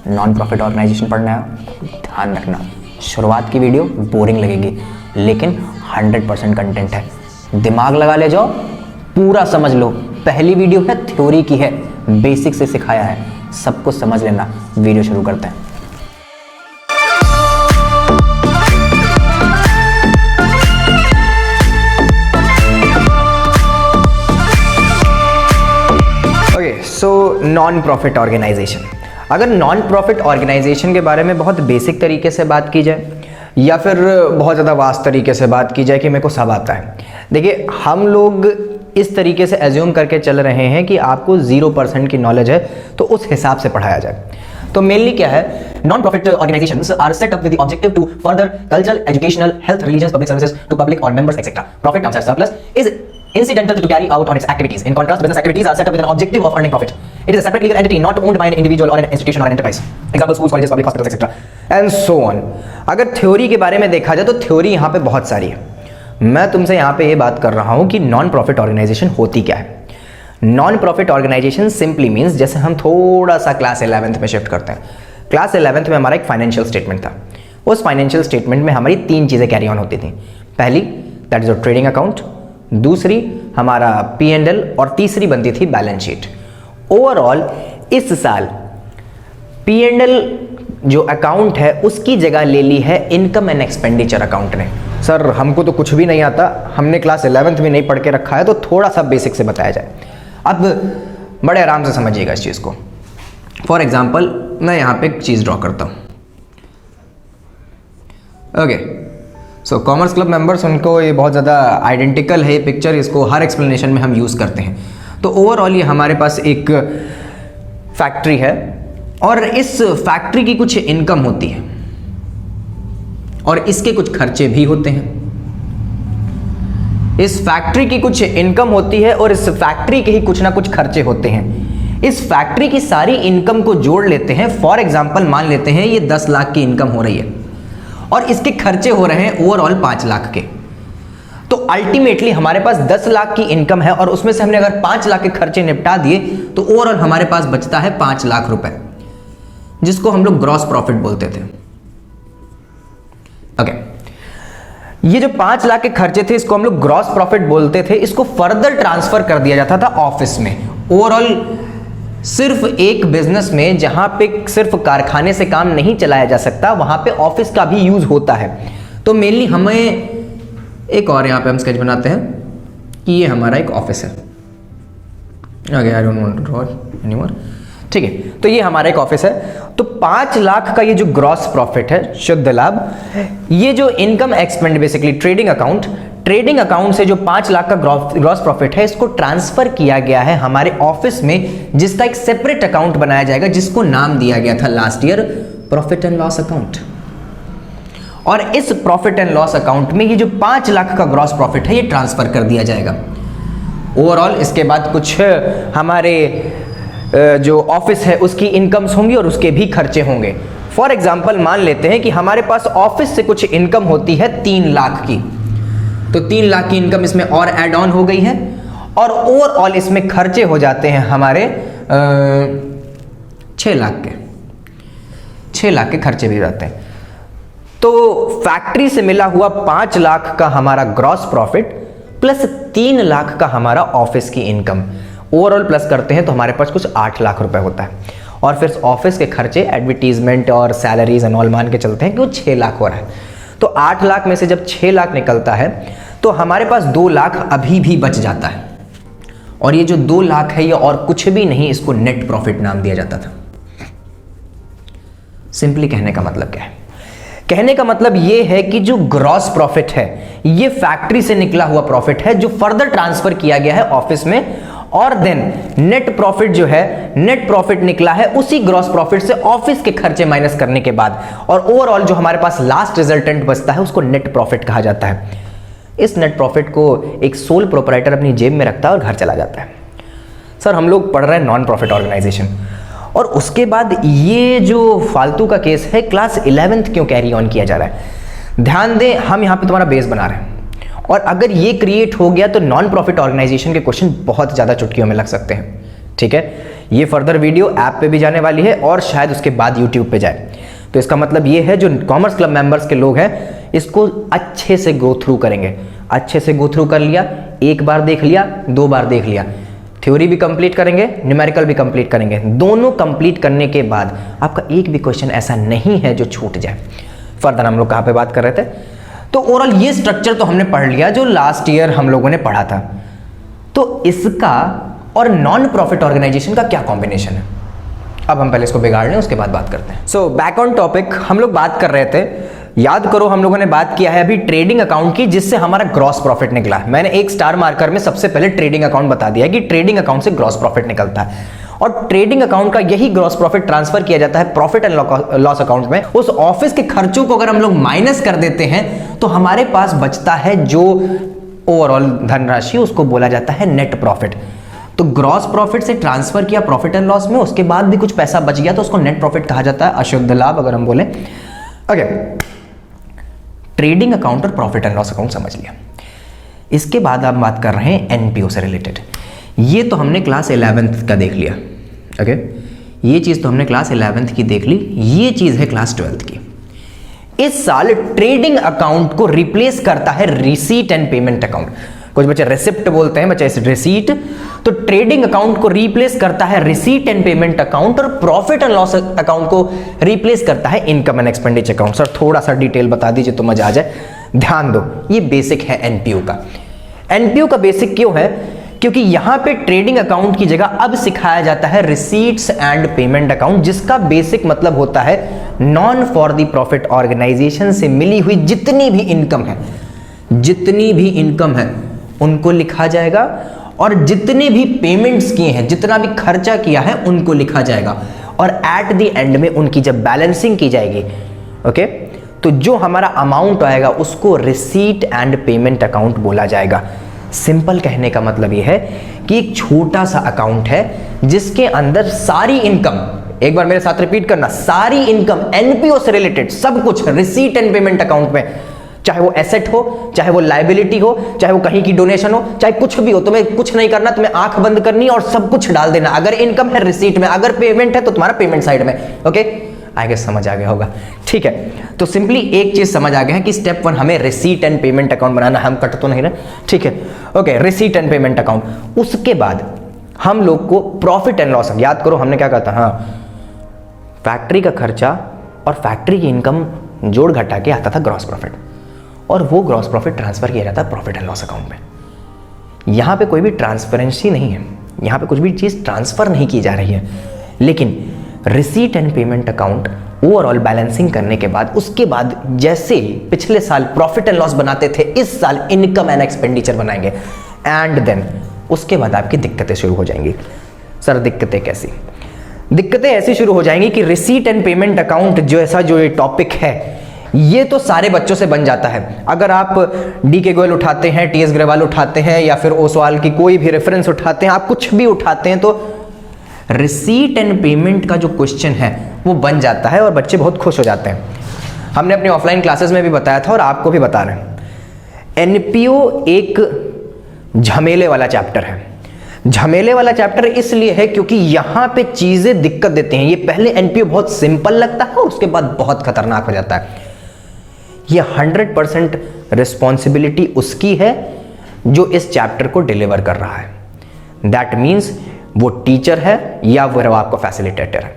Non profit organisation पढ़ना है, ध्यान रखना शुरुआत की वीडियो बोरिंग लगेगी लेकिन 100% कंटेंट है, दिमाग लगा ले जाओ, पूरा समझ लो। पहली वीडियो है थ्योरी की है, बेसिक से सिखाया है, सब कुछ समझ लेना। वीडियो शुरू करते हैं। सो नॉन प्रॉफिट ऑर्गेनाइजेशन, अगर नॉन प्रॉफिट ऑर्गेनाइजेशन के बारे में बहुत बेसिक तरीके से बात की जाए या फिर बहुत ज़्यादा वास्ट तरीके से बात की जाए कि मेरे को सब आता है, देखिए हम लोग इस तरीके से एज्यूम करके चल रहे हैं कि आपको 0% की नॉलेज है तो उस हिसाब से पढ़ाया जाए। तो मेनली क्या है, non profit organisations are set up with the objective to further cultural, educational, health, religious, public services to public और members etcetera. Profit comes as surplus is incidental to carry out on its activities. In contrast, business activities are set up with an objective of earning profit. It is a separate legal entity not owned by an individual or an institution or an enterprise. Example: schools, colleges, public hospitals, etc. And so on. अगर theory के बारे में देखा जाए तो theory यहाँ पे बहुत सारी है। मैं तुमसे यहाँ पे ये बात कर रहा हूँ कि नॉन प्रॉफिट ऑर्गेनाइजेशन होती क्या है। Non profit organisation simply means, जैसे हम थोड़ा सा क्लास 11th में शिफ्ट करते हैं। क्लास 11th में हमारा एक फाइनेंशियल स्टेटमेंट था। उस फाइनेंशियल स्टेटमेंट में हमारी 3 चीज़ें कैरी ऑन होती थी। पहली, दैट इज ट्रेडिंग अकाउंट, दूसरी हमारा P&L और तीसरी बनती थी बैलेंस शीट। ओवरऑल इस साल P&L जो अकाउंट है उसकी जगह ले ली है इनकम एंड एक्सपेंडिचर अकाउंट ने। सर हमको तो कुछ भी नहीं आता, हमने क्लास 11th में नहीं पढ़ के रखा है, तो थोड़ा सा बेसिक से बताया जाए। अब बड़े आराम से समझिएगा इस चीज़ को। फॉर एग्जाम्पल मैं यहाँ पे एक चीज़ ड्रॉ करता हूँ। ओके, सो कॉमर्स क्लब मेंबर्स, उनको ये बहुत ज़्यादा आइडेंटिकल है ये पिक्चर, इसको हर एक्सप्लेनेशन में हम यूज़ करते हैं। तो ओवरऑल ये हमारे पास एक फैक्ट्री है और इस फैक्ट्री की कुछ इनकम होती है और इसके कुछ खर्चे भी होते हैं। इस फैक्ट्री की कुछ इनकम होती है और इस फैक्ट्री के ही कुछ ना कुछ खर्चे होते हैं। इस फैक्ट्री की सारी इनकम को जोड़ लेते हैं। फॉर एग्जाम्पल मान लेते हैं ये 10 लाख की इनकम हो रही है और इसके खर्चे हो रहे हैं ओवरऑल 5 लाख के। तो अल्टीमेटली हमारे पास 10 लाख की इनकम है और उसमें से हमने अगर 5 लाख के खर्चे निपटा दिए तो ओवरऑल हमारे पास बचता है 5 लाख रुपए, जिसको हम लोग ग्रॉस प्रॉफिट बोलते थे। ओके, ये जो 5 लाख के खर्चे थे इसको हम लोग ग्रॉस प्रॉफिट बोलते थे। इसको फर्दर ट्रांसफर कर दिया जाता था ऑफिस में। ओवरऑल सिर्फ एक बिजनेस में जहां पे सिर्फ कारखाने से काम नहीं चलाया जा सकता, वहां पे ऑफिस का भी यूज होता है। तो मेनली हमें एक और यहां पे हम स्केच बनाते हैं कि ये हमारा एक ऑफिस है। Okay, I don't want to draw anymore. ठीक है, तो ये हमारा एक ऑफिस है। तो 5 लाख का ये जो ग्रॉस प्रॉफिट है, शुद्ध लाभ, ये जो income expand basically trading account से जो 5 लाख का ग्रॉस प्रॉफिट है, इसको ट्रांसफर किया गया है हमारे ऑफिस में, जिसका एक सेपरेट अकाउंट बनाया जाएगा, जिसको नाम दिया गया था last year profit and loss account. और इस प्रॉफिट एंड लॉस अकाउंट में ये जो 5 लाख का ग्रॉस प्रॉफिट है ये ट्रांसफर कर दिया जाएगा। ओवरऑल इसके बाद कुछ हमारे जो ऑफिस है उसकी इनकम्स होंगी और उसके भी खर्चे होंगे। फॉर एग्जाम्पल मान लेते हैं कि हमारे पास ऑफिस से कुछ इनकम होती है 3 लाख की, तो 3 लाख की इनकम इसमें और ऐड ऑन हो गई है और ओवरऑल इसमें खर्चे हो जाते हैं हमारे 6 लाख के। 6 लाख के खर्चे भी रहते हैं। तो फैक्ट्री से मिला हुआ 5 लाख का हमारा ग्रॉस प्रॉफिट प्लस 3 लाख का हमारा ऑफिस की इनकम, ओवरऑल प्लस करते हैं तो हमारे पास कुछ 8 लाख रुपए होता है। और फिर ऑफिस के खर्चे, एडवर्टीजमेंट और सैलरीज एंड ऑल मान के चलते हैं कि वो 6 लाख हो रहा है। तो 8 लाख में से जब 6 लाख निकलता है तो हमारे पास 2 लाख अभी भी बच जाता है। और ये जो 2 लाख है ये और कुछ भी नहीं, इसको नेट प्रॉफिट नाम दिया जाता था। सिंपली कहने का मतलब क्या है? कहने का मतलब ये है कि जो ग्रॉस प्रॉफिट है ये फैक्ट्री से निकला हुआ प्रॉफिट है जो फर्दर ट्रांसफर किया गया है ऑफिस में, और देन नेट प्रॉफिट जो है, नेट प्रॉफिट निकला है उसी ग्रॉस प्रॉफिट से ऑफिस के खर्चे माइनस करने के बाद, और ओवरऑल जो हमारे पास लास्ट रिजल्टेंट बचता है उसको नेट प्रॉफिट कहा जाता है। इस नेट प्रॉफिट को एक सोल प्रोप्राइटर अपनी जेब में रखता है और घर चला जाता है। सर हम लोग पढ़ रहे हैं नॉन प्रॉफिट ऑर्गेनाइजेशन, और उसके बाद ये जो फालतू का केस है क्लास 11th क्यों कैरी ऑन किया जा रहा है? ध्यान दें, हम यहाँ पे तुम्हारा बेस बना रहे हैं, और अगर ये क्रिएट हो गया तो नॉन प्रॉफिट ऑर्गेनाइजेशन के क्वेश्चन बहुत ज़्यादा चुटकियों में लग सकते हैं। ठीक है, ये फर्दर वीडियो ऐप पे भी जाने वाली है और शायद उसके बाद यूट्यूब पे जाए। तो इसका मतलब ये है जो कॉमर्स क्लब मेंबर्स के लोग हैं इसको अच्छे से गो थ्रू करेंगे। अच्छे से गो थ्रू कर लिया, एक बार देख लिया, 2 बार देख लिया, थ्योरी भी कंप्लीट करेंगे, न्यूमेरिकल भी कंप्लीट करेंगे। दोनों कंप्लीट करने के बाद आपका एक भी क्वेश्चन ऐसा नहीं है जो छूट जाए। फर्दर हम लोग कहाँ पे बात कर रहे थे? तो ओवरऑल ये स्ट्रक्चर तो हमने पढ़ लिया जो लास्ट ईयर हम लोगों ने पढ़ा था। तो इसका और नॉन प्रॉफिट ऑर्गेनाइजेशन का क्या कॉम्बिनेशन है? अब हम पहले इसको बिगाड़ लें, उसके बाद बात करते हैं। सो बैक ऑन टॉपिक, हम लोग बात कर रहे थे, याद करो हम लोगों ने बात किया है अभी ट्रेडिंग अकाउंट की, जिससे हमारा ग्रॉस प्रॉफिट निकला। मैंने एक स्टार मार्कर में सबसे पहले ट्रेडिंग अकाउंट बता दिया कि ट्रेडिंग अकाउंट से ग्रॉस प्रॉफिट निकलता है और ट्रेडिंग अकाउंट का यही ग्रॉस प्रॉफिट ट्रांसफर किया जाता है प्रॉफिट एंड लॉस अकाउंट में। उस ऑफिस के खर्चों को अगर हम लोग माइनस कर देते हैं तो हमारे पास बचता है जो ओवरऑल धनराशि, उसको बोला जाता है नेट प्रॉफिट। तो ग्रॉस प्रॉफिट से ट्रांसफर किया प्रॉफिट एंड लॉस में, उसके बाद भी कुछ पैसा बच गया तो उसको नेट प्रॉफिट कहा जाता है, अशुद्ध लाभ अगर हम बोले। ओके, ट्रेडिंग अकाउंट और प्रॉफिट एंड लॉस अकाउंट समझ लिया। इसके बाद आप बात कर रहे हैं एनपीओ से रिलेटेड। ये तो हमने क्लास 11th का देख लिया। ओके, ये चीज तो हमने क्लास 11th की देख ली, ये चीज है क्लास 12th की। इस साल ट्रेडिंग अकाउंट को रिप्लेस करता है रिसीट एंड पेमेंट अकाउंट। कुछ बच्चे रिसिप्ट बोलते हैं, बच्चे इसे रिसीट। तो ट्रेडिंग अकाउंट को रिप्लेस करता है रिसीट एंड पेमेंट अकाउंट और प्रॉफिट एंड लॉस अकाउंट को रिप्लेस करता है income and expenditure account. Sir थोड़ा सा डिटेल बता दीजिए तो मजा आ जाए। ध्यान दो, ये बेसिक है एनपीओ का। एनपीओ का बेसिक क्यों है? क्योंकि यहां पे ट्रेडिंग अकाउंट की जगह अब सिखाया जाता है रिसीट्स एंड पेमेंट अकाउंट, जिसका बेसिक मतलब होता है non for the profit organisation से मिली हुई जितनी भी इनकम है, जितनी भी इनकम है उनको लिखा जाएगा और जितने भी पेमेंट्स किए हैं, जितना भी खर्चा किया है उनको लिखा जाएगा और एट द एंड में उनकी जब बैलेंसिंग की जाएगी, ओके, तो जो हमारा अमाउंट आएगा उसको रिसीट एंड पेमेंट अकाउंट बोला जाएगा। सिंपल कहने का मतलब यह है कि एक छोटा सा अकाउंट है जिसके अंदर सारी इनकम, एक बार मेरे साथ रिपीट करना, सारी इनकम एनपीओ से रिलेटेड सब कुछ रिसीट एंड पेमेंट अकाउंट में, चाहे वो एसेट हो, चाहे वो लायबिलिटी हो, चाहे वो कहीं की डोनेशन हो, चाहे कुछ भी हो, तुम्हें कुछ नहीं करना, तुम्हें आंख बंद करनी और सब कुछ डाल देना। अगर इनकम है रिसीट में, अगर पेमेंट है तो तुम्हारा पेमेंट साइड में। ओके, आई गेस समझ आ गया होगा। ठीक है, तो सिंपली एक चीज समझ आ गया है कि स्टेप 1 हमें रिसीट एंड पेमेंट अकाउंट बनाना, हम कट तो नहीं रहे। ठीक है, okay, receipt and payment account. उसके बाद हम लोग को प्रॉफिट एंड लॉस, याद करो हमने क्या कहा था, हाँ, फैक्ट्री का खर्चा और फैक्ट्री की इनकम जोड़ घटा के आता था ग्रॉस प्रॉफिट और वो ग्रॉस प्रॉफिट ट्रांसफर किया जाता है प्रॉफिट एंड लॉस अकाउंट में। यहां पे कोई भी ट्रांसपेरेंसी नहीं है, यहां पे कुछ भी चीज ट्रांसफर नहीं की जा रही है, लेकिन receipt and payment account overall balancing करने के बाद, उसके बाद जैसे पिछले साल प्रॉफिट एंड लॉस बनाते थे, इस साल इनकम एंड एक्सपेंडिचर बनाएंगे एंड देन उसके बाद आपकी दिक्कतें शुरू हो जाएंगी। सर दिक्कतें कैसी? दिक्कतें ऐसी शुरू हो जाएंगी कि रिसीट एंड पेमेंट अकाउंट जो ऐसा जो ये टॉपिक है ये तो सारे बच्चों से बन जाता है। अगर आप डी.के. गोयल उठाते हैं, टी.एस. ग्रेवाल उठाते हैं या फिर ओसवाल की कोई भी रेफरेंस उठाते हैं, आप कुछ भी उठाते हैं तो रिसीट एंड पेमेंट का जो क्वेश्चन है वो बन जाता है और बच्चे बहुत खुश हो जाते हैं। हमने अपनी ऑफलाइन क्लासेस में भी बताया था और आपको भी बता रहे हैं, एनपीओ एक झमेले वाला चैप्टर है। झमेले वाला चैप्टर इसलिए है क्योंकि यहां पे चीजें दिक्कत देते हैं। ये पहले एनपीओ बहुत सिंपल लगता है और उसके बाद बहुत खतरनाक हो जाता है। ये 100% रिस्पॉन्सिबिलिटी उसकी है जो इस चैप्टर को डिलीवर कर रहा है। दैट मीन्स वो टीचर है या वो आपका फैसिलिटेटर है,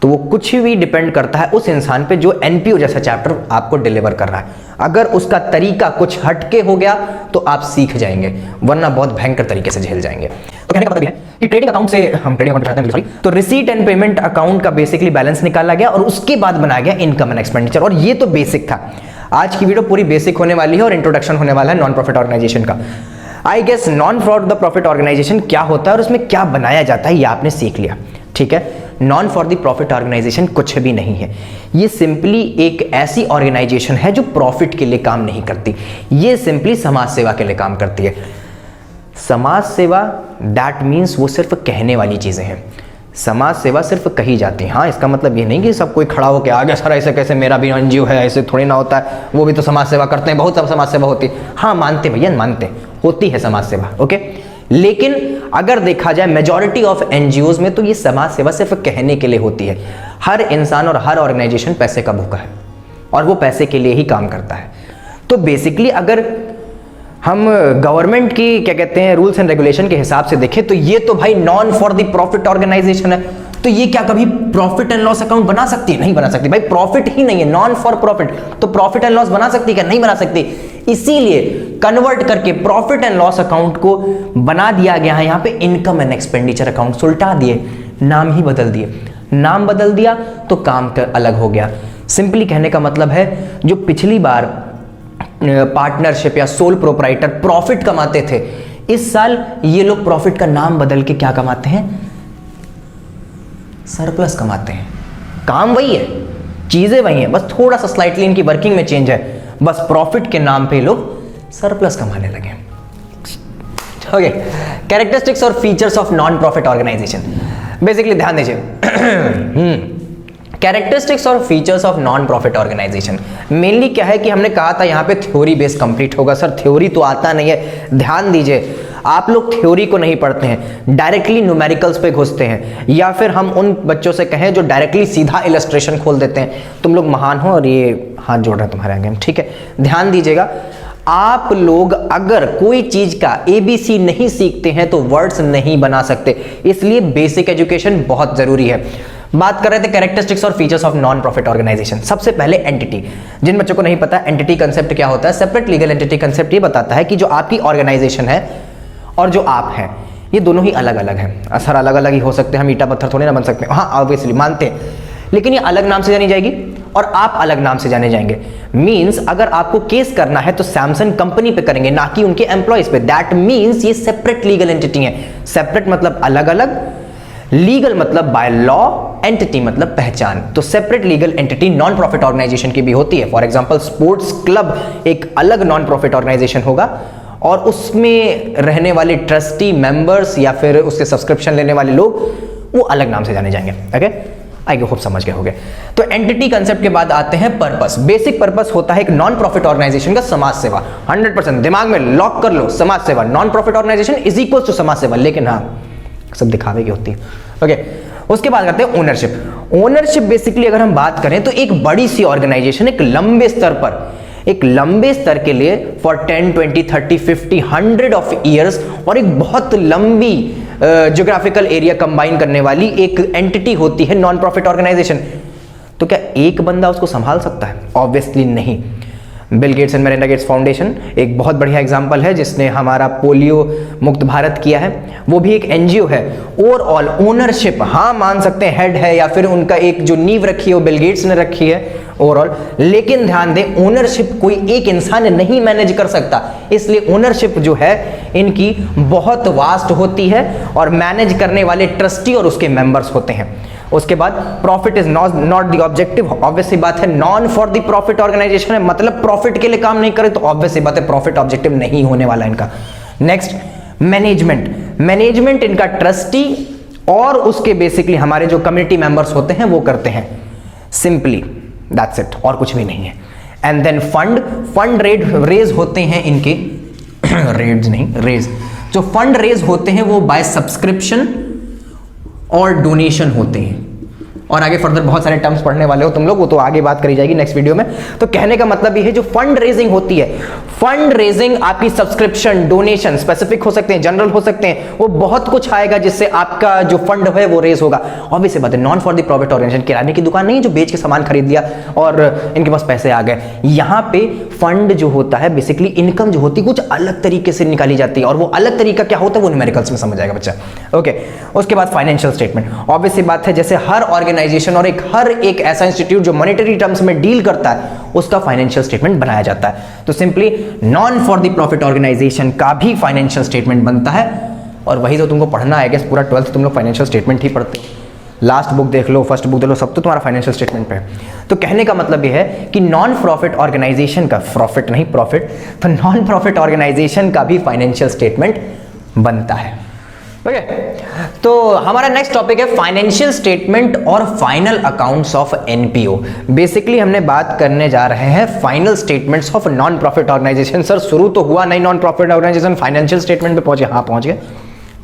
तो वो कुछ भी डिपेंड करता है उस इंसान पे जो एनपीओ जैसा चैप्टर आपको डिलीवर कर रहा है। अगर उसका तरीका कुछ हटके हो गया तो आप सीख जाएंगे, वरना बहुत भयंकर तरीके से झेल जाएंगे। तो कहने का मतलब है कि ट्रेडिंग अकाउंट से हम ट्रेडिंग अकाउंट हैं, सॉरी, तो रिसीट एंड पेमेंट अकाउंट का बेसिकली बैलेंस निकाला गया और उसके बाद बनाया गया इनकम एंड एक्सपेंडिचर, और ये तो बेसिक था। आज की वीडियो पूरी बेसिक होने वाली है और इंट्रोडक्शन होने वाला है नॉन प्रॉफिट ऑर्गेनाइजेशन का। I guess non for the profit organisation क्या होता है और उसमें क्या बनाया जाता है ये आपने सीख लिया। ठीक है, non for the profit organisation कुछ भी नहीं है, ये सिंपली एक ऐसी ऑर्गेनाइजेशन है जो प्रॉफिट के लिए काम नहीं करती, ये सिंपली समाज सेवा के लिए काम करती है। समाज सेवा दैट मीन्स वो सिर्फ कहने वाली चीजें हैं, समाज सेवा सिर्फ कही जाती है। हाँ, इसका मतलब ये नहीं कि सब कोई खड़ा होकर आगे सर ऐसे कैसे, मेरा भी एनजीओ है, ऐसे थोड़ी ना होता है, वो भी तो समाज सेवा करते हैं, बहुत सब समाज सेवा होती है। हाँ मानते भैया, मानते, होती है समाज सेवा, ओके, लेकिन अगर देखा जाए मेजॉरिटी ऑफ एनजीओज में तो ये समाज सेवा सिर्फ कहने के लिए होती है। हर इंसान और हर ऑर्गेनाइजेशन पैसे का भूखा है और वो पैसे के लिए ही काम करता है। तो बेसिकली अगर हम गवर्नमेंट की क्या कहते हैं रूल्स एंड रेगुलेशन के हिसाब से देखें तो ये तो भाई non for the profit organisation है, तो ये क्या कभी प्रॉफिट एंड लॉस अकाउंट बना सकती है? नहीं बना सकती भाई, प्रॉफिट ही नहीं है, नॉन फॉर प्रॉफिट। तो प्रॉफिट एंड लॉस बना सकती है क्या? नहीं बना सकती। इसीलिए कन्वर्ट करके प्रॉफिट एंड लॉस अकाउंट को बना दिया गया है यहाँ पे इनकम एंड एक्सपेंडिचर अकाउंट। उल्टा दिए, नाम ही बदल दिए, नाम बदल दिया तो काम अलग हो गया। सिंपली कहने का मतलब है जो पिछली बार पार्टनरशिप या सोल प्रोप्राइटर प्रॉफिट कमाते थे, इस साल ये लोग प्रॉफिट का नाम बदल के क्या कमाते हैं? सरप्लस कमाते हैं। काम वही है, चीजें वही हैं, बस थोड़ा सा स्लाइटली इनकी वर्किंग में चेंज है। बस प्रॉफिट के नाम पे लोग सरप्लस कमाने लगे। ओके, कैरेक्टरिस्टिक्स और features of non profit organisation. Basically ध्यान दीजिए, कैरेक्टरिस्टिक्स और features of non profit organisation mainly क्या है कि हमने कहा था यहाँ पे थ्योरी बेस कंप्लीट होगा। सर थ्योरी तो आता नहीं है, ध्यान दीजिए, आप लोग थ्योरी को नहीं पढ़ते हैं, डायरेक्टली न्यूमेरिकल्स पे घुसते हैं, या फिर हम उन बच्चों से कहें जो डायरेक्टली सीधा इलस्ट्रेशन खोल देते हैं। तुम लोग महान हो और ये हाथ जोड़ रहे हैं तुम्हारे आगे, ठीक है? ध्यान दीजिएगा, आप लोग अगर कोई चीज का ABC नहीं सीखते हैं तो वर्ड्स नहीं बना सकते, इसलिए बेसिक एजुकेशन बहुत जरूरी है। बात कर रहे थे कैरेक्टरिस्टिक्स और features of non profit organisation. सबसे पहले एंटिटी, जिन बच्चों को नहीं पता एंटिटी कंसेप्ट क्या होता है, सेपरेट लीगल एंटिटी कंसेप्ट ये बताता है कि जो आपकी ऑर्गेनाइजेशन है और जो आप हैं ये दोनों ही अलग अलग हैं। सर अलग अलग ही हो सकते हैं, हम ईटा पत्थर थोड़ी ना बन सकते हैं, हाँ ऑब्वियसली मानते हैं, लेकिन ये अलग नाम से जानी जाएगी और आप अलग नाम से जाने जाएंगे। मींस अगर आपको केस करना है तो सैमसंग कंपनी पे करेंगे, ना कि उनके एम्प्लॉइज पे। दैट मींस ये सेपरेट लीगल एंटिटी है। सेपरेट मतलब अलग अलग, लीगल मतलब बाय लॉ, एंटिटी मतलब पहचान। तो separate legal entity non profit organisation की भी होती है। फॉर एग्जांपल स्पोर्ट्स क्लब एक अलग नॉन प्रॉफिट ऑर्गेनाइजेशन होगा और उसमें रहने वाले ट्रस्टी मेंबर्स या फिर उसके सब्सक्रिप्शन लेने वाले लोग वो अलग नाम से जाने जाएंगे। ओके, आई खूब समझ गए होंगे। तो एंटिटी कंसेप्ट के बाद आते हैं पर्पस। बेसिक पर्पस होता है एक नॉन प्रॉफिट ऑर्गेनाइजेशन का समाज सेवा। 100% दिमाग में लॉक कर लो, समाज सेवा। Non profit organisation is equal to समाज सेवा, लेकिन हाँ सब दिखावे की होती है। ओके, उसके बाद करते हैं ओनरशिप। ओनरशिप बेसिकली अगर हम बात करें तो एक बड़ी सी ऑर्गेनाइजेशन एक लंबे स्तर के लिए फॉर 10, 20, 30, 50, 100 ऑफ ईयर्स और एक बहुत लंबी ज्योग्राफिकल एरिया कंबाइन करने वाली एक एंटिटी होती है नॉन प्रॉफिट ऑर्गेनाइजेशन। तो क्या एक बंदा उसको संभाल सकता है? ऑब्वियसली नहीं। Bill Gates and Melinda Gates foundation एक बहुत बढ़िया एग्जांपल है जिसने हमारा पोलियो मुक्त भारत किया है। वो भी एक एनजीओ है। ओवरऑल ओनरशिप हाँ मान सकते हैं, हेड है या फिर उनका एक जो नींव रखी है वो बिल गेट्स ने रखी है ओवरऑल, लेकिन ध्यान दें ओनरशिप कोई एक इंसान नहीं मैनेज कर सकता। इसलिए ओनरशिप जो है इनकी बहुत वास्ट होती है और मैनेज करने वाले ट्रस्टी और उसके मेंबर्स होते हैं। उसके बाद profit is not the objective. Obviously बात है non for the profit organisation है, मतलब प्रॉफिट के लिए काम नहीं करे तो ऑब्वियसली बात है प्रॉफिट ऑब्जेक्टिव नहीं होने वाला इनका। Next management. मैनेजमेंट इनका ट्रस्टी और उसके बेसिकली हमारे जो कम्युनिटी मेंबर्स होते हैं वो करते हैं। सिंपली दैट्स इट, और कुछ भी नहीं है। एंड देन फंड रेज होते हैं इनके रेज जो फंड रेज होते हैं वो बाय सब्सक्रिप्शन और डोनेशन होते हैं। और आगे फर्दर बहुत सारे टर्म्स पढ़ने वाले हो तुम लोग, वो तो आगे बात करी जाएगी नेक्स्ट वीडियो में। तो कहने का मतलब ये है जो फंड रेजिंग होती है, फंड रेजिंग आपकी सब्सक्रिप्शन, डोनेशन स्पेसिफिक हो सकते हैं, जनरल हो सकते हैं, वो बहुत कुछ आएगा जिससे आपका जो फंड है वो रेज होगा। ऑब्वियसली बात है non for the profit organisation. किराने की दुकान नहीं है जो बेच के सामान खरीद लिया और इनके पास पैसे आ गए। यहाँ पे फंड जो होता है बेसिकली इनकम जो होती है कुछ अलग तरीके से निकाली जाती है और वो अलग तरीका क्या होता है वो न्यूमेरिकल्स में समझ आएगा बच्चा। ओके, उसके बाद फाइनेंशियल स्टेटमेंट। ऑब्वियसली बात है जैसे हर ऑर्गेनाइजेशन और हर एक ऐसा इंस्टीट्यूट जो मॉनेटरी टर्म्स में डील करता है उसका फाइनेंशियल स्टेटमेंट बनाया जाता है। तो simply non for the profit organisation का भी फाइनेंशियल स्टेटमेंट बनता है और वही तो तुमको पढ़ना है। पूरा 12th तुम लोग फाइनेंशियल स्टेटमेंट ही पढ़ते हो। लास्ट बुक देख लो, फर्स्ट बुक देख लो, सब तो तुम्हारा फाइनेंशियल स्टेटमेंट पे है। तो कहने का मतलब यह है कि नॉन प्रॉफिट ऑर्गेनाइजेशन का, प्रॉफिट नहीं प्रॉफिट, तो नॉन प्रॉफिट ऑर्गेनाइजेशन का भी फाइनेंशियल स्टेटमेंट बनता है। ओके, तो हमारा नेक्स्ट टॉपिक है फाइनेंशियल स्टेटमेंट और final accounts of NPO. Basically हमने बात करने जा रहे हैं final statements of non profit organisation. Sir शुरू तो हुआ नहीं non profit organisation, financial statement पे पहुंचे? हाँ पहुंच गए।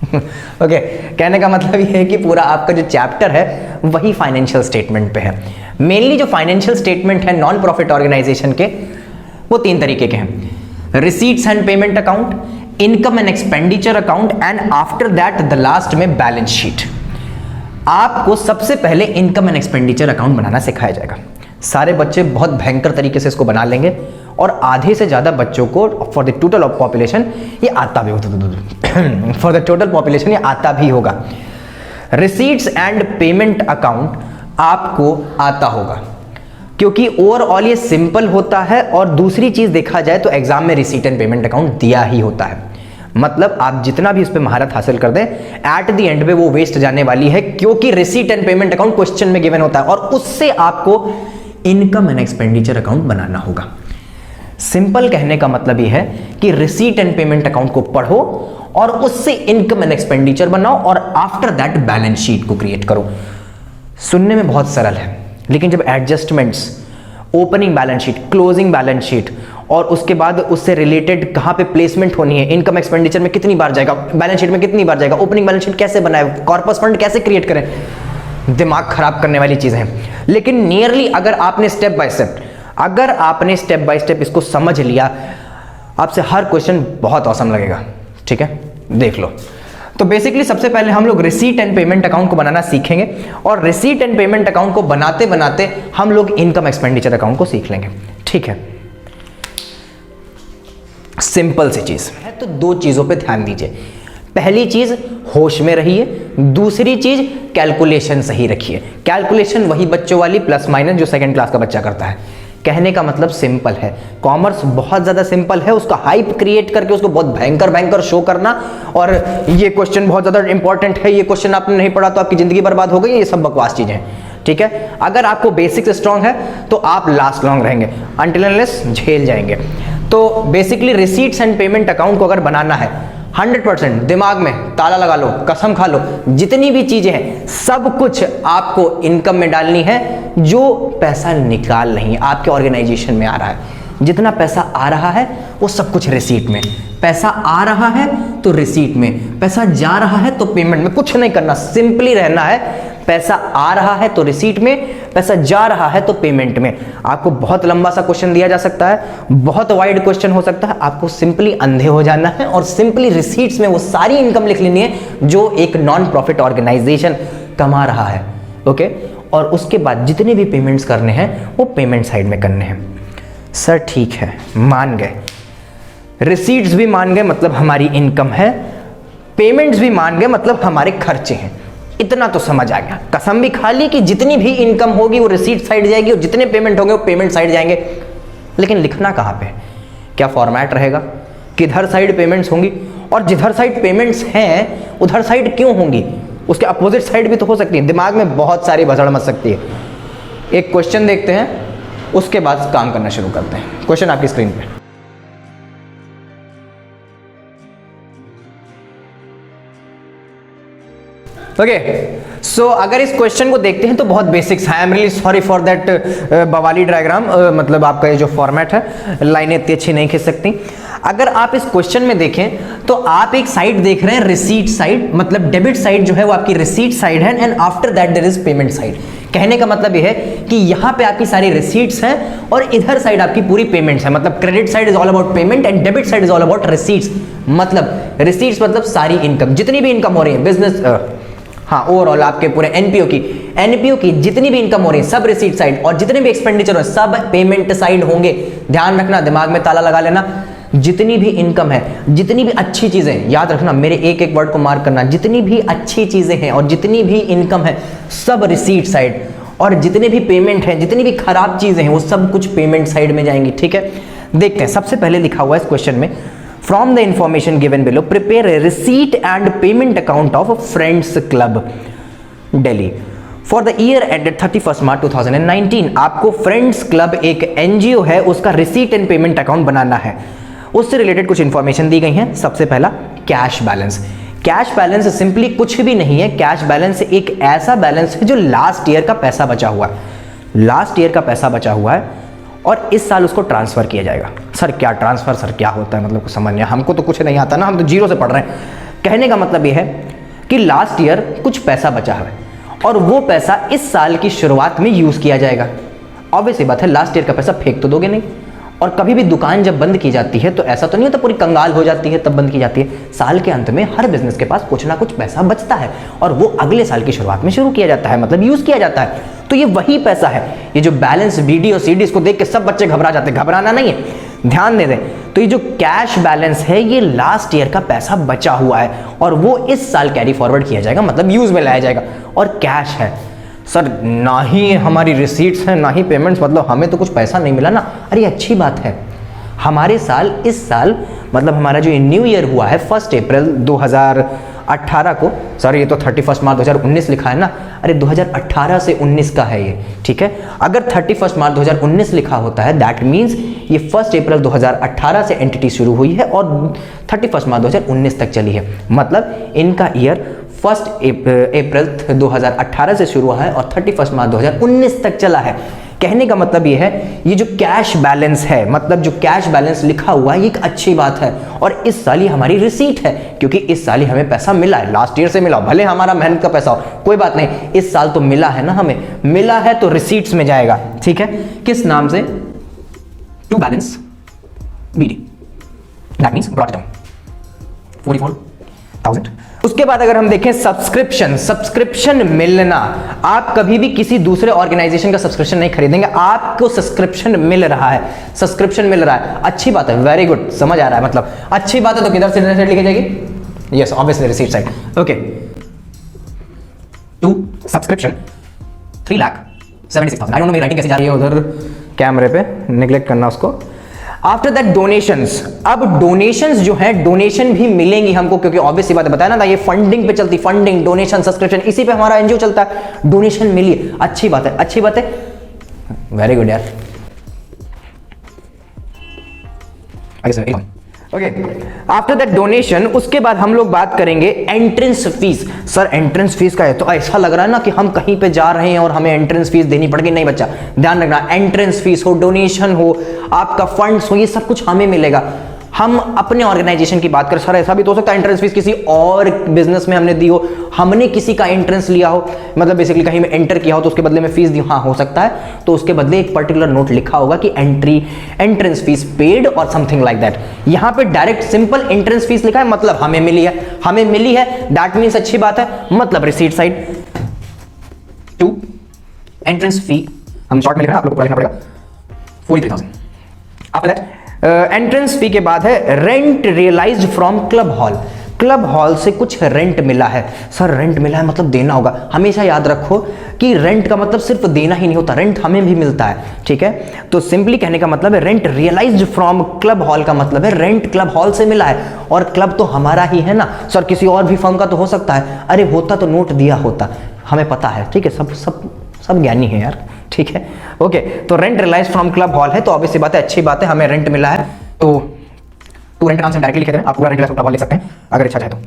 ओके, कहने का मतलब ये है कि पूरा आपका जो चैप्टर है वही फाइनेंशियल स्टेटमेंट पे है। मेनली जो फाइनेंशियल स्टेटमेंट है नॉन प्रॉफिट ऑर्गेनाइजेशन के, वो 3 तरीके के हैं: receipts and payment account, income and expenditure account, and after that the last में बैलेंस शीट। आपको सबसे पहले इनकम एंड एक्सपेंडिचर अकाउंट बनाना सिखाया जाएगा। सारे बच्चे बहुत भयंकर तरीके से इसको बना लेंगे और आधे से ज़्यादा बच्चों को for the total of population ये आता भी होगा। फॉर द टोटल पॉपुलेशन ये आता भी होगा। रिसीट्स एंड पेमेंट अकाउंट आपको आता होगा क्योंकि ओवरऑल ये सिंपल होता है, और दूसरी चीज़ देखा जाए तो एग्जाम में रिसीट एंड पेमेंट अकाउंट दिया ही होता है। मतलब आप जितना भी इस पे महारत हासिल कर दें, एट द एंड पे वो वेस्ट जाने वाली है, क्योंकि receipt and payment account question में गिवन होता है और उससे आपको इनकम एंड एक्सपेंडिचर अकाउंट बनाना होगा। सिंपल कहने का मतलब यह है कि रिसीट एंड पेमेंट अकाउंट को पढ़ो और उससे इनकम एंड एक्सपेंडिचर बनाओ और आफ्टर दैट बैलेंस शीट को क्रिएट करो। सुनने में बहुत सरल है, लेकिन जब adjustments, opening balance sheet, closing balance sheet और उसके बाद उससे रिलेटेड कहां पे प्लेसमेंट होनी है, इनकम एक्सपेंडिचर में कितनी बार जाएगा, बैलेंस शीट में कितनी बार जाएगा, ओपनिंग बैलेंस शीट कैसे बनाए, कॉर्पस फंड कैसे क्रिएट करें, दिमाग खराब करने वाली चीजें हैं। लेकिन नियरली अगर आपने स्टेप बाय स्टेप इसको समझ लिया, आपसे हर क्वेश्चन बहुत औसम लगेगा। ठीक है, देख लो। तो बेसिकली सबसे पहले हम लोग रिसीट एंड पेमेंट अकाउंट को बनाना सीखेंगे और रिसीट एंड पेमेंट अकाउंट को बनाते बनाते हम लोग इनकम एक्सपेंडिचर अकाउंट को सीख लेंगे। ठीक है, सिंपल सी चीज है। तो 2 चीजों पे ध्यान दीजिए। पहली चीज, होश में रहिए। दूसरी चीज, कैलकुलेशन सही रखिए। कैलकुलेशन वही बच्चों वाली प्लस माइनस जो 2nd क्लास का बच्चा करता है। कहने का मतलब सिंपल है, कॉमर्स बहुत ज्यादा सिंपल है। उसका हाइप क्रिएट करके उसको बहुत भयंकर शो करना और ये क्वेश्चन बहुत ज्यादा इंपॉर्टेंट है, ये क्वेश्चन आपने नहीं पढ़ा तो आपकी जिंदगी बर्बाद हो गई, ये सब बकवास चीजें हैं। ठीक है, अगर आपको बेसिक्स स्ट्रांग है तो आप लास्ट लॉन्ग रहेंगे, अनटिल अनलेस झेल जाएंगे। तो basically receipts and payment account को अगर बनाना है 100% दिमाग में ताला लगा लो, कसम खा लो, जितनी भी चीजें हैं सब कुछ आपको इनकम में डालनी है। जो पैसा निकाल नहीं आपके ऑर्गेनाइजेशन में आ रहा है, जितना पैसा आ रहा है वो सब कुछ रिसीट में। पैसा आ रहा है तो रिसीट में, पैसा जा रहा है तो पेमेंट में। कुछ नहीं करना, सिंपली रहना है। पैसा आ रहा है तो रिसीट में, पैसा जा रहा है तो पेमेंट में। आपको बहुत लंबा सा क्वेश्चन दिया जा सकता है, बहुत वाइड क्वेश्चन हो सकता है, आपको सिंपली अंधे हो जाना है और सिंपली रिसीट्स में वो सारी इनकम लिख लेनी है जो एक नॉन प्रॉफिट ऑर्गेनाइजेशन कमा रहा है। ओके, और उसके बाद जितने भी पेमेंट्स करने हैं वो पेमेंट साइड में करने हैं। सर ठीक है, मान गए, रिसीट्स भी मान गए मतलब हमारी इनकम है, पेमेंट्स भी मान गए मतलब हमारे खर्चे हैं। इतना तो समझ आ गया। कसम भी खा ली कि जितनी भी इनकम होगी वो रिसीट साइड जाएगी और जितने पेमेंट होंगे वो पेमेंट साइड जाएंगे। लेकिन लिखना कहाँ पे, क्या फॉर्मेट रहेगा, किधर साइड पेमेंट्स होंगी, और जिधर साइड पेमेंट्स हैं उधर साइड क्यों होंगी, उसके अपोजिट साइड भी तो हो सकती है। दिमाग में बहुत सारी भसड़ मच सकती है। एक क्वेश्चन देखते हैं, उसके बाद काम करना शुरू करते हैं। क्वेश्चन आपकी स्क्रीन पे। ओके, सो अगर इस क्वेश्चन को देखते हैं तो बहुत बेसिक्स है। I am really sorry for that Bawali diagram, मतलब आपका ये जो फॉर्मेट है, लाइनें इतनी अच्छी नहीं खींच सकती। अगर आप इस क्वेश्चन में देखें तो आप एक साइड देख रहे हैं रिसीट साइड, मतलब डेबिट साइड जो है वो आपकी रिसीट साइड है, and after that there is payment side. कहने का मतलब यह है कि यहां पे आपकी सारी रिसीट्स हैं और इधर साइड आपकी पूरी पेमेंट्स है। मतलब credit side is all about payment and debit side is all about receipts. मतलब रिसीट्स मतलब सारी इनकम, जितनी भी इनकम हो रही है बिजनेस, हाँ ओवरऑल आपके पूरे एनपीओ की जितनी भी इनकम हो रही है सब रिसीट साइड, और जितने भी एक्सपेंडिचर हो सब पेमेंट साइड होंगे। ध्यान रखना, दिमाग में ताला लगा लेना। जितनी भी इनकम है, जितनी भी अच्छी चीजें, याद रखना, मेरे एक एक वर्ड को मार्क करना, जितनी भी अच्छी चीजें हैं और जितनी भी इनकम है सब रिसीट साइड, और जितने भी पेमेंट है, जितनी भी खराब चीजें हैं वो सब कुछ पेमेंट साइड में जाएंगी। ठीक है, देखते हैं। सबसे पहले लिखा हुआ है इस क्वेश्चन में, from the information given below prepare a receipt and payment account of friends club Delhi for the year ended 31 मार्च 2019। आपको फ्रेंड्स क्लब एक एनजीओ है, उसका रिसीट एंड पेमेंट अकाउंट बनाना है। उससे रिलेटेड कुछ इंफॉर्मेशन दी गई है। सबसे पहला cash balance. Cash balance simply कुछ भी नहीं है। कैश बैलेंस एक ऐसा बैलेंस है जो लास्ट ईयर का पैसा बचा हुआ है, लास्ट ईयर का पैसा बचा हुआ है और इस साल उसको ट्रांसफर किया जाएगा। सर क्या ट्रांसफर, सर क्या होता है, मतलब कुछ समझ नहीं, हमको तो कुछ नहीं आता ना, हम तो जीरो से पढ़ रहे हैं। कहने का मतलब यह है कि लास्ट ईयर कुछ पैसा बचा है और वो पैसा इस साल की शुरुआत में यूज किया जाएगा। ऑब्वियस बात है, लास्ट ईयर का पैसा फेंक तो दोगे नहीं। और कभी भी दुकान जब बंद की जाती है तो ऐसा तो नहीं होता पूरी कंगाल हो जाती है तब बंद की जाती है। साल के अंत में हर बिजनेस के पास कुछ ना कुछ पैसा बचता है और वो अगले साल की शुरुआत में शुरू किया जाता है, मतलब यूज किया जाता है। तो ये वही पैसा है। ये जो बैलेंस वीडियो सीडी इसको देख के सब बच्चे घबरा जाते हैं, घबराना नहीं है, ध्यान दे दें। तो ये जो कैश बैलेंस है ये लास्ट ईयर का पैसा बचा हुआ है और वो इस साल कैरी फॉरवर्ड किया जाएगा, मतलब यूज में लाया जाएगा। और कैश है सर, ना ही हमारी रिसीट्स हैं ना ही पेमेंट्स, मतलब हमें तो कुछ पैसा नहीं मिला ना। अरे अच्छी बात है, हमारे साल इस साल मतलब हमारा जो न्यू ईयर हुआ है 1 अप्रैल 2018 को, सर ये तो 31 मार्च 2019 लिखा है ना, अरे 2018 से 19 का है ये, ठीक है। अगर 31 मार्च 2019 लिखा होता है दैट मीन्स ये 1 अप्रैल 2018 से एंटिटी शुरू हुई है और 31 मार्च 2019 तक चली है, मतलब इनका ईयर 1 अप्रैल 2018 से शुरू हुआ है और 31 मार्च 2019 तक चला है। कहने का मतलब ये है, ये जो कैश बैलेंस है, मतलब जो कैश बैलेंस लिखा हुआ है ये एक अच्छी बात है और इस साल ये हमारी रिसीट है क्योंकि इस साल ही हमें पैसा मिला है। लास्ट ईयर से मिला, भले हमारा मेहनत का पैसा हो, कोई बात नहीं, इस साल तो मिला है ना, हमें मिला है तो रिसीट्स में जाएगा, ठीक है। किस नाम से? To balance BD, that means brought down 44,000। उसके बाद अगर हम देखें सब्सक्रिप्शन मिलना, आप कभी भी किसी दूसरे ऑर्गेनाइजेशन का सब्सक्रिप्शन नहीं खरीदेंगे, आपको सब्सक्रिप्शन मिल रहा है, सब्सक्रिप्शन मिल रहा है, अच्छी बात है, वेरी गुड, समझ आ रहा है, मतलब अच्छी बात है। तो किधर से साइड लिखी जाएगी? Yes obviously receipt side, okay. To subscription 3,76,000। I don't know मेरी राइटिंग कैसे जा रही है उधर कैमरे पे, नेग्लेक्ट करना उसको। आफ्टर दैट डोनेशंस, अब डोनेशंस जो है डोनेशन भी मिलेंगी हमको क्योंकि ऑब्वियस सी बात है, बताया ना था ये फंडिंग पे चलती, फंडिंग डोनेशन सब्सक्रिप्शन इसी पे हमारा एनजीओ चलता है। डोनेशन मिली, अच्छी बात है, अच्छी बात है, वेरी गुड यार। ओके, आफ्टर दैट डोनेशन, उसके बाद हम लोग बात करेंगे entrance fees. Sir entrance fees का है तो ऐसा लग रहा है ना कि हम कहीं पे जा रहे हैं और हमें एंट्रेंस फीस देनी पड़ेगी, नहीं बच्चा, ध्यान रखना, एंट्रेंस फीस हो, डोनेशन हो, आपका फंड्स हो, ये सब कुछ हमें मिलेगा। हम अपने ऑर्गेनाइजेशन की बात करें, सर ऐसा भी तो हो सकता है एंट्रेंस फीस किसी और बिजनेस में हमने दी हो, हमने किसी का एंट्रेंस लिया हो, मतलब बेसिकली कहीं में एंटर किया हो तो उसके बदले में फीस दी, हाँ हो सकता है, तो उसके बदले एक पर्टिकुलर नोट लिखा होगा कि एंट्रेंस फीस पेड और समथिंग लाइक दैट। यहां पे डायरेक्ट सिंपल एंट्रेंस फीस लिखा है, मतलब हमें मिली है, हमें मिली है, दैट मीन्स अच्छी बात है, मतलब receipt side. To entrance fee, हम शॉर्ट में लिख रहे हैं, आप लोग को लिखना पड़ेगा 43,000। आफ्टर दैट एंट्रेंस फी के बाद है rent realised from club hall. Club hall से कुछ रेंट मिला है, सर रेंट मिला है मतलब देना होगा। हमेशा याद रखो कि रेंट का मतलब सिर्फ देना ही नहीं होता, रेंट हमें भी मिलता है, ठीक है। तो सिंपली कहने का मतलब है rent realised from club hall का मतलब है रेंट क्लब हॉल से मिला है और क्लब तो हमारा ही है ना। सर किसी और भी फर्म का तो हो सकता है, अरे होता तो नोट दिया होता, हमें पता है, ठीक है, सब ज्ञानी है यार, ठीक है। ओके, तो rent realise from club hall है तो ऑब्वियस बात है, अच्छी बात है, हमें रेंट मिला है। तो टू रेंट नाम से डायरेक्टली लिख दें, आप पूरा रेंट रियलाइज क्लब हॉल लिख सकते हैं अगर इच्छा चाहे तो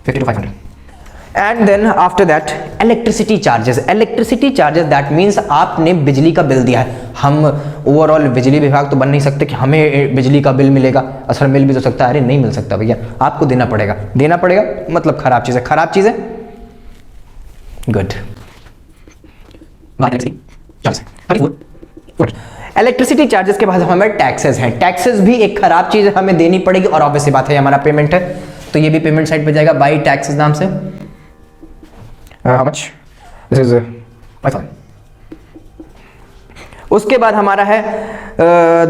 50 to 500। And then after that electricity charges. Electricity charges that means आपने बिजली का बिल दिया है। हम ओवरऑल बिजली विभाग तो बन नहीं सकते कि हमें बिजली का बिल मिलेगा, असल मिल भी तो सकता है, अरे नहीं मिल सकता भैया, आपको देना पड़ेगा, देना पड़ेगा, मतलब खराब चीज है, खराब चीज है, गुड। इलेक्ट्रिसिटी चार्जेस के बाद हमारे टैक्सेस हैं, टैक्सेस भी एक खराब चीज है, हमें देनी पड़ेगी और ऑब्वियसली बात है हमारा पेमेंट है तो ये भी पेमेंट साइड पे जाएगा बाई टैक्सेस नाम से। How much? This is 5,000। उसके बाद हमारा है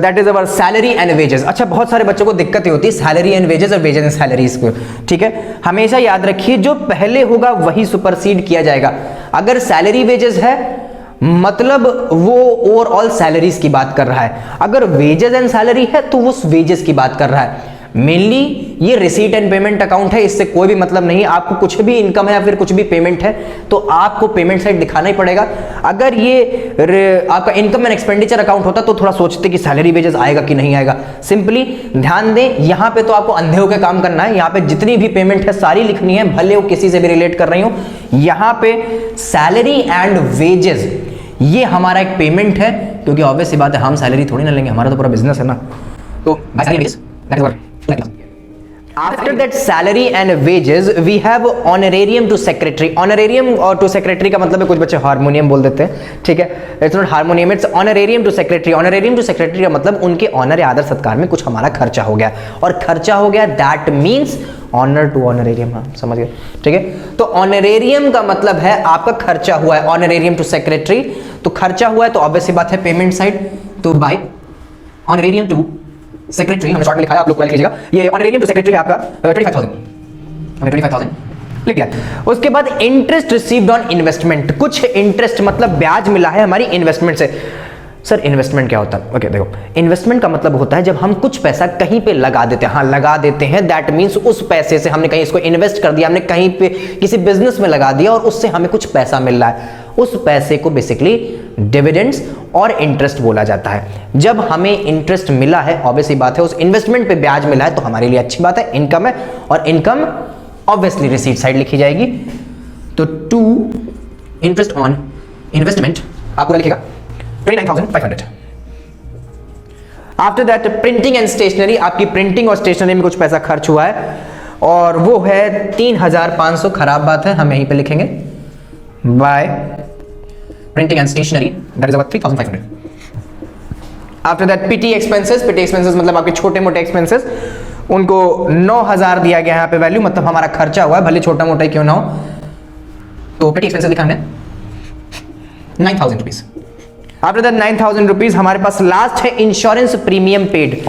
that is our salary and wages. अच्छा, बहुत सारे बच्चों को दिक्कत होती है सैलरी एंड वेजेस और वेजेस एंड सैलरीज को, ठीक है। हमेशा याद रखिए जो पहले होगा वही सुपरसीड किया जाएगा। अगर सैलरी वेजेस है मतलब वो ओवरऑल सैलरीज की बात कर रहा है, अगर वेजेस एंड सैलरी है तो वो वेजेस की बात कर रहा है। मेनली ये रिसीट एंड पेमेंट अकाउंट है, इससे कोई भी मतलब नहीं। आपको कुछ भी इनकम है या फिर कुछ भी पेमेंट है तो आपको पेमेंट साइड दिखाना ही पड़ेगा। अगर ये आपका इनकम एंड एक्सपेंडिचर अकाउंट होता तो थोड़ा सोचते कि सैलरी वेजेस आएगा कि नहीं आएगा। सिंपली ध्यान दें, यहां पे तो आपको अंधे होकर काम करना है, यहां पे जितनी भी पेमेंट है सारी लिखनी है, भले वो किसी से भी रिलेट कर रही हो। यहां पे सैलरी एंड वेजेस ये हमारा एक पेमेंट है, क्योंकि ऑब्वियस सी बात है हम सैलरी थोड़ी ना लेंगे, हमारा तो पूरा बिजनेस है ना। तो after that salary and wages we have honorarium to secretary. Honorarium और टू सेक्रेटरी का मतलब है, कुछ बच्चे हारमोनियम बोल देते हैं, ठीक है, it's not harmonium, it's honorarium to secretary. Honorarium to secretary का मतलब उनके ऑनर या आदर सत्कार में कुछ हमारा खर्चा हो गया, और खर्चा हो गया that means honour to honorarium. हाँ समझ गए, ठीक है। तो ऑनरेरियम का मतलब है आपका खर्चा हुआ है, ऑनरेरियम टू सेक्रेटरी, तो खर्चा हुआ है तो ऑब्वियस सी बात है पेमेंट साइड, तो बाय ऑनरेरियम टू सेक्रेटरी, हमने शॉर्ट में लिखा है, आप लोग को लीजिएगा, ये ऑनरेरियम टू सेक्रेटरी आपका 25,000, हमने 25,000 लिख दिया। उसके बाद इंटरेस्ट रिसीव्ड ऑन इन्वेस्टमेंट, कुछ इंटरेस्ट मतलब ब्याज मिला है हमारी इन्वेस्टमेंट से। सर इन्वेस्टमेंट क्या होता है? ओके देखो, इन्वेस्टमेंट का मतलब होता है जब हम कुछ पैसा कहीं पे लगा देते हैं, हाँ लगा देते हैं, दैट मीन्स उस पैसे से हमने कहीं इसको इन्वेस्ट कर दिया, हमने कहीं पे किसी बिजनेस में लगा दिया और उससे हमें कुछ पैसा मिल रहा है, उस पैसे को बेसिकली डिविडेंड्स और इंटरेस्ट बोला जाता है। जब हमें इंटरेस्ट मिला है, ऑब्वियसली बात है उस इन्वेस्टमेंट पे ब्याज मिला है, तो हमारे लिए अच्छी बात है, इनकम है, और इनकम ऑब्वियसली रिसीट साइड लिखी जाएगी। तो टू इंटरेस्ट ऑन इन्वेस्टमेंट आपको लिखेगा 29,500। After that printing and stationery, आपकी प्रिंटिंग और स्टेशनरी में कुछ पैसा खर्च हुआ है और वो है 3,500, खराब बात है, हम यहीं पे लिखेंगे by printing and stationery, that is about 3,500। After that petty expenses, petty expenses मतलब आपके छोटे मोटे एक्सपेंसेस, उनको 9,000 दिया गया यहाँ पे वैल्यू, मतलब हमारा खर्चा हुआ है, भले छोटा मोटा ही क्यों ना हो, तो पीटी एक्सपेंसेस लिखा हमने 9,000 रुपीज। आफ्टर दैट 9,000 रुपीज हमारे पास लास्ट है इंश्योरेंस प्रीमियम पेड।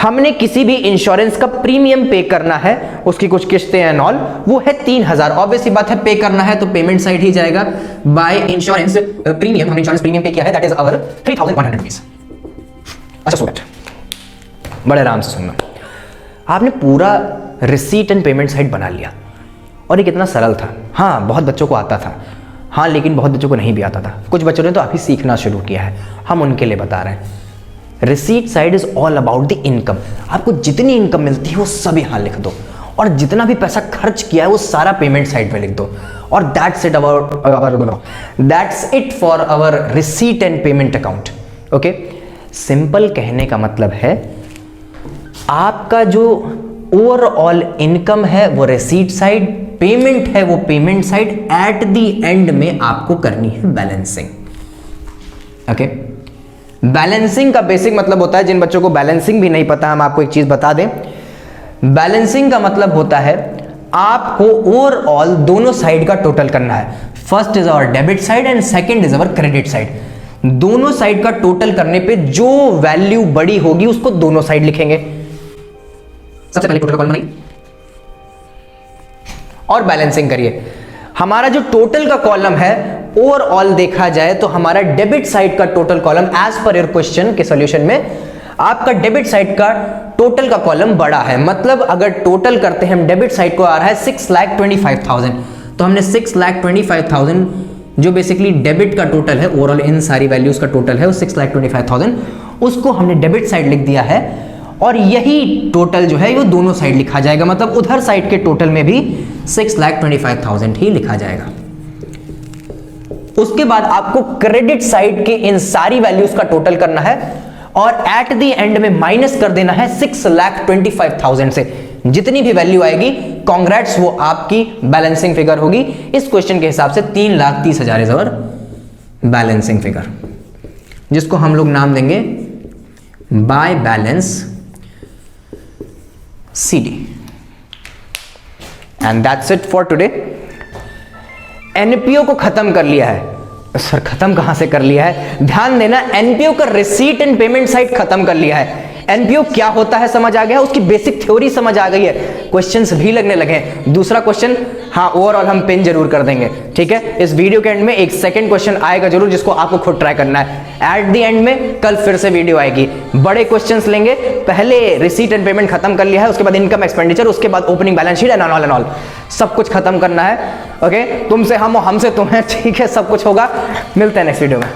हमने किसी भी इंश्योरेंस का प्रीमियम पे करना है, उसकी कुछ किस्तें एंड ऑल, वो है 3,000। ऑब्वियसली बात है पे करना है तो पेमेंट साइड ही जाएगा बाय इंश्योरेंस प्रीमियम, हमने इंश्योरेंस प्रीमियम पे किया है, दैट इज अवर 3,100 रुपीज। अच्छा सो दैट बड़े आराम से सुनना, आपने पूरा रिसीट एंड पेमेंट साइड बना लिया और ये कितना सरल था। हाँ बहुत बच्चों को आता था, हाँ लेकिन बहुत बच्चों को नहीं भी आता था, कुछ बच्चों ने तो अभी सीखना शुरू किया है, हम उनके लिए बता रहे हैं। Receipt side is all about the income, आपको जितनी इनकम मिलती है वो सब यहाँ लिख दो, और जितना भी पैसा खर्च किया है वो सारा पेमेंट साइड में लिख दो, और that's it for our receipt and payment account. Okay, simple कहने का मतलब है आपका जो ओवरऑल इनकम है वो रिसीट साइड, पेमेंट है वो payment side, at the end में आपको करनी है बैलेंसिंग। ओके, बैलेंसिंग का बेसिक मतलब होता है, जिन बच्चों को बैलेंसिंग भी नहीं पता, हम आपको एक चीज बता दें, बैलेंसिंग का मतलब होता है आपको ओवरऑल दोनों साइड का टोटल करना है। First is our debit side and second is our credit side. दोनों साइड का टोटल करने पे जो वैल्यू बड़ी होगी उसको दोनों साइड लिखेंगे। सबसे पहले टोटल कॉलम बनाइए और बैलेंसिंग करिए। हमारा जो टोटल का कॉलम है ओवरऑल देखा जाए तो हमारा डेबिट साइड का total column as per your question के सॉल्यूशन में आपका डेबिट साइड का टोटल का कॉलम बड़ा है। मतलब अगर टोटल करते हैं हम, डेबिट साइड को आ रहा है 6,25,000, तो हमने 6,25,000 जो बेसिकली डेबिट का टोटल है, ओवरऑल इन सारी वैल्यूज का टोटल है वो 6,25,000, उसको हमने डेबिट साइड लिख दिया है, और यही टोटल जो है वो दोनों साइड लिखा जाएगा। मतलब उधर साइड के टोटल में भी 6,25,000 ही लिखा जाएगा। उसके बाद आपको क्रेडिट साइड के इन सारी वैल्यूज का टोटल करना है और एट द एंड में माइनस कर देना है 6,25,000 से। जितनी भी वैल्यू आएगी कांग्रेट्स वो आपकी बैलेंसिंग फिगर होगी। इस क्वेश्चन के हिसाब से 3,30,000 इज अवर बैलेंसिंग फिगर, जिसको हम लोग नाम देंगे by balance CD। And that's it for today. NPO को खत्म कर लिया है। सर खत्म कहां से कर लिया है? ध्यान देना, एनपीओ का रिसीट एंड पेमेंट साइड खत्म कर लिया है। एनपीओ क्या होता है समझ आ गया, उसकी बेसिक थ्योरी समझ आ गई है, क्वेश्चंस भी लगने लगे हैं। दूसरा क्वेश्चन हाँ ओवरऑल हम पिन जरूर कर देंगे, ठीक है। इस वीडियो के एंड में एक सेकंड क्वेश्चन आएगा जरूर, जिसको आपको खुद ट्राई करना है। एट द एंड में कल फिर से वीडियो आएगी, बड़े क्वेश्चंस लेंगे। पहले रिसीट एंड पेमेंट खत्म कर लिया है, उसके बाद इनकम एक्सपेंडिचर, उसके बाद opening balance sheet and all सब कुछ खत्म करना है। ओके, तुमसे हम, हमसे तुम्हें, ठीक है, सब कुछ होगा। मिलते हैं नेक्स्ट वीडियो में।